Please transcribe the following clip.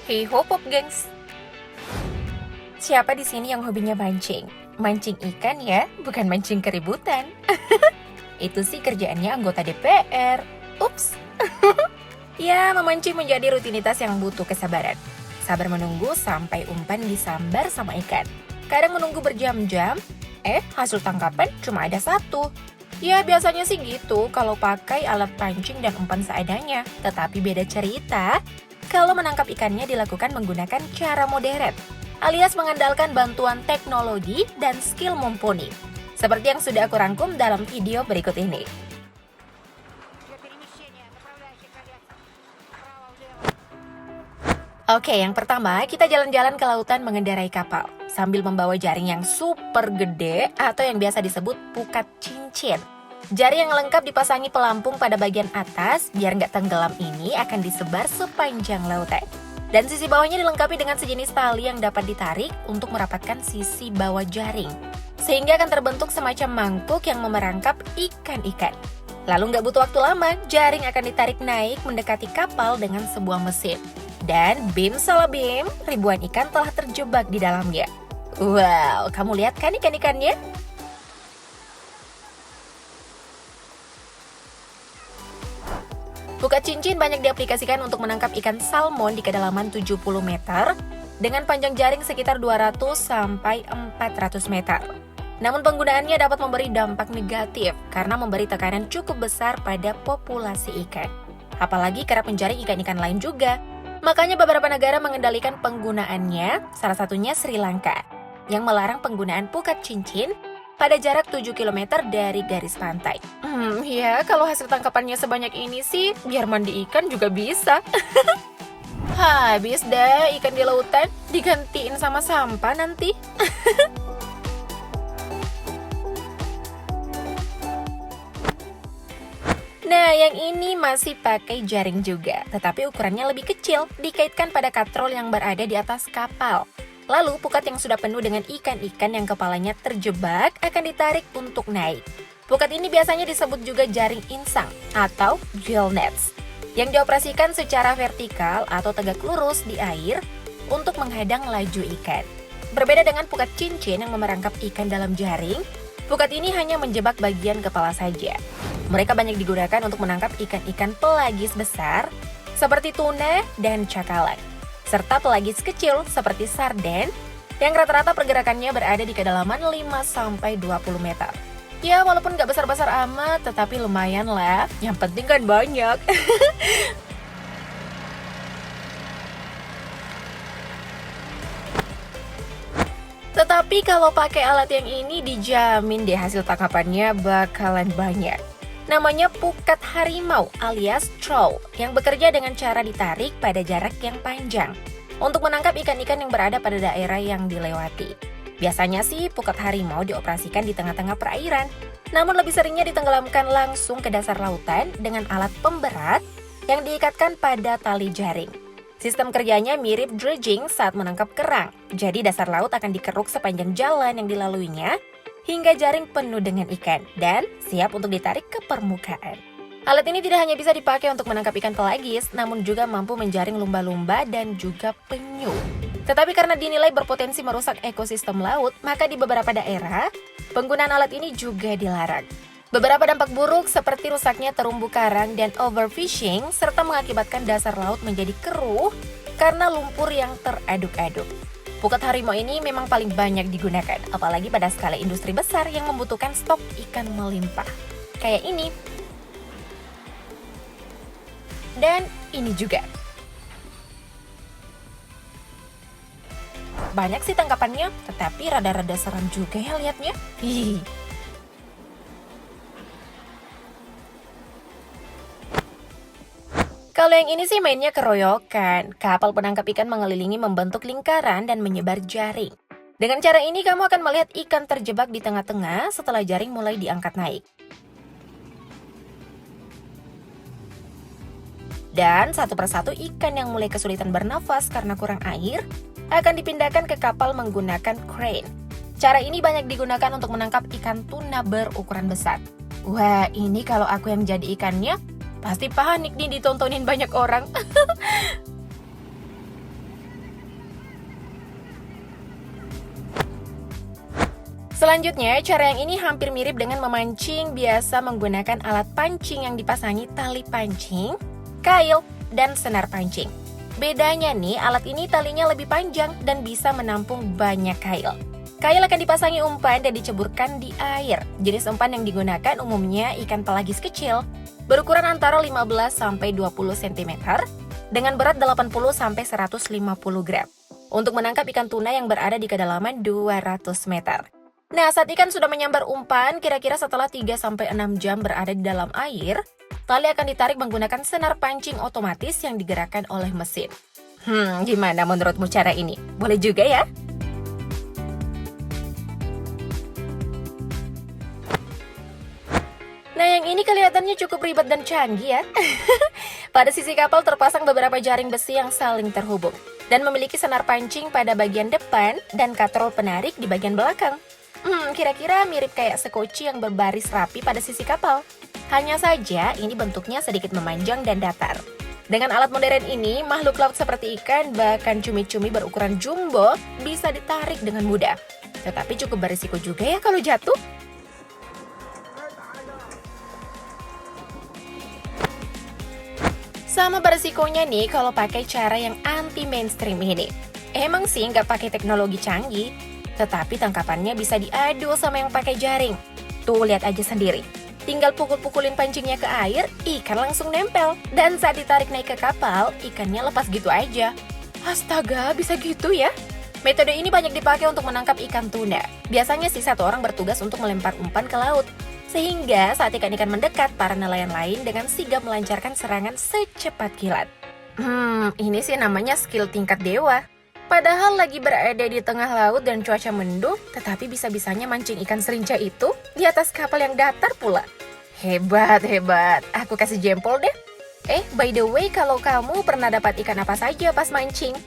Hey hop hop gengs. Siapa di sini yang hobinya mancing? Mancing ikan ya, bukan mancing keributan. Itu sih kerjaannya anggota DPR. Ups. Ya, memancing menjadi rutinitas yang butuh kesabaran. Sabar menunggu sampai umpan disambar sama ikan. Kadang menunggu berjam-jam, hasil tangkapan cuma ada satu. Ya, biasanya sih gitu kalau pakai alat pancing dan umpan seadanya. Tetapi beda cerita kalau menangkap ikannya dilakukan menggunakan cara modern, alias mengandalkan bantuan teknologi dan skill mumpuni. Seperti yang sudah aku rangkum dalam video berikut ini. Oke, yang pertama kita jalan-jalan ke lautan mengendarai kapal sambil membawa jaring yang super gede atau yang biasa disebut pukat cincin. Jaring yang lengkap dipasangi pelampung pada bagian atas biar nggak tenggelam ini akan disebar sepanjang lautan. Dan sisi bawahnya dilengkapi dengan sejenis tali yang dapat ditarik untuk merapatkan sisi bawah jaring. Sehingga akan terbentuk semacam mangkuk yang memerangkap ikan-ikan. Lalu nggak butuh waktu lama, jaring akan ditarik naik mendekati kapal dengan sebuah mesin. Dan bim salah bim, ribuan ikan telah terjebak di dalamnya. Wow, kamu lihat kan ikan-ikannya? Pukat cincin banyak diaplikasikan untuk menangkap ikan salmon di kedalaman 70 meter dengan panjang jaring sekitar 200 sampai 400 meter. Namun penggunaannya dapat memberi dampak negatif karena memberi tekanan cukup besar pada populasi ikan. Apalagi kerap menjaring ikan-ikan lain juga. Makanya beberapa negara mengendalikan penggunaannya, salah satunya Sri Lanka, yang melarang penggunaan pukat cincin pada jarak 7 km dari garis pantai. Ya, kalau hasil tangkapannya sebanyak ini sih, biar mandi ikan juga bisa. Habis deh ikan di lautan, digantiin sama sampah nanti. Nah, yang ini masih pakai jaring juga, tetapi ukurannya lebih kecil, dikaitkan pada katrol yang berada di atas kapal. Lalu, pukat yang sudah penuh dengan ikan-ikan yang kepalanya terjebak akan ditarik untuk naik. Pukat ini biasanya disebut juga jaring insang atau gill nets, yang dioperasikan secara vertikal atau tegak lurus di air untuk menghadang laju ikan. Berbeda dengan pukat cincin yang memerangkap ikan dalam jaring, pukat ini hanya menjebak bagian kepala saja. Mereka banyak digunakan untuk menangkap ikan-ikan pelagis besar seperti tuna dan cakalang, serta pelagis kecil seperti sarden yang rata-rata pergerakannya berada di kedalaman 5-20 meter. Ya, walaupun nggak besar-besar amat, tetapi lumayan lah. Yang penting kan banyak. Tetapi kalau pakai alat yang ini dijamin deh hasil tangkapannya bakalan banyak. Namanya pukat harimau alias troll yang bekerja dengan cara ditarik pada jarak yang panjang untuk menangkap ikan-ikan yang berada pada daerah yang dilewati. Biasanya sih pukat harimau dioperasikan di tengah-tengah perairan, namun lebih seringnya ditenggelamkan langsung ke dasar lautan dengan alat pemberat yang diikatkan pada tali jaring. Sistem kerjanya mirip dredging saat menangkap kerang, jadi dasar laut akan dikeruk sepanjang jalan yang dilaluinya hingga jaring penuh dengan ikan dan siap untuk ditarik ke permukaan. Alat ini tidak hanya bisa dipakai untuk menangkap ikan pelagis, namun juga mampu menjaring lumba-lumba dan juga penyu. Tetapi karena dinilai berpotensi merusak ekosistem laut, maka di beberapa daerah, penggunaan alat ini juga dilarang. Beberapa dampak buruk seperti rusaknya terumbu karang dan overfishing, serta mengakibatkan dasar laut menjadi keruh karena lumpur yang teraduk-aduk. Pukat harimau ini memang paling banyak digunakan, apalagi pada skala industri besar yang membutuhkan stok ikan melimpah. Kayak ini. Dan ini juga. Banyak sih tangkapannya, tetapi rada-rada seram juga ya liatnya. Hihi. Kalau yang ini sih mainnya keroyokan. Kapal penangkap ikan mengelilingi membentuk lingkaran dan menyebar jaring. Dengan cara ini kamu akan melihat ikan terjebak di tengah-tengah setelah jaring mulai diangkat naik. Dan satu persatu ikan yang mulai kesulitan bernafas karena kurang air akan dipindahkan ke kapal menggunakan crane. Cara ini banyak digunakan untuk menangkap ikan tuna berukuran besar. Wah, ini kalau aku yang jadi ikannya, pasti panik nih ditontonin banyak orang. Selanjutnya, cara yang ini hampir mirip dengan memancing, biasa menggunakan alat pancing yang dipasangi tali pancing, kail, dan senar pancing. Bedanya nih, alat ini talinya lebih panjang dan bisa menampung banyak kail. Kail akan dipasangi umpan dan diceburkan di air. Jenis umpan yang digunakan umumnya ikan pelagis kecil, berukuran antara 15-20 cm, dengan berat 80-150 gram, untuk menangkap ikan tuna yang berada di kedalaman 200 meter. Nah, saat ikan sudah menyambar umpan, kira-kira setelah 3-6 jam berada di dalam air, tali akan ditarik menggunakan senar pancing otomatis yang digerakkan oleh mesin. Gimana menurutmu cara ini? Boleh juga ya? Nah, yang ini kelihatannya cukup ribet dan canggih ya. Pada sisi kapal terpasang beberapa jaring besi yang saling terhubung dan memiliki senar pancing pada bagian depan dan katrol penarik di bagian belakang. Kira-kira mirip kayak sekoci yang berbaris rapi pada sisi kapal. Hanya saja, ini bentuknya sedikit memanjang dan datar. Dengan alat modern ini, makhluk laut seperti ikan, bahkan cumi-cumi berukuran jumbo, bisa ditarik dengan mudah. Tetapi cukup berisiko juga ya kalau jatuh. Sama beresikonya nih kalau pakai cara yang anti-mainstream ini. Emang sih nggak pakai teknologi canggih, tetapi tangkapannya bisa diadu sama yang pakai jaring. Tuh, lihat aja sendiri. Tinggal pukul-pukulin pancingnya ke air, ikan langsung nempel. Dan saat ditarik naik ke kapal, ikannya lepas gitu aja. Astaga, bisa gitu ya? Metode ini banyak dipakai untuk menangkap ikan tuna. Biasanya sih satu orang bertugas untuk melempar umpan ke laut. Sehingga saat ikan-ikan mendekat, para nelayan lain dengan sigap melancarkan serangan secepat kilat. Ini sih namanya skill tingkat dewa. Padahal lagi berada di tengah laut dan cuaca mendung, tetapi bisa-bisanya mancing ikan serinca itu di atas kapal yang datar pula. Hebat, hebat. Aku kasih jempol deh. By the way, kalau kamu pernah dapat ikan apa saja pas mancing?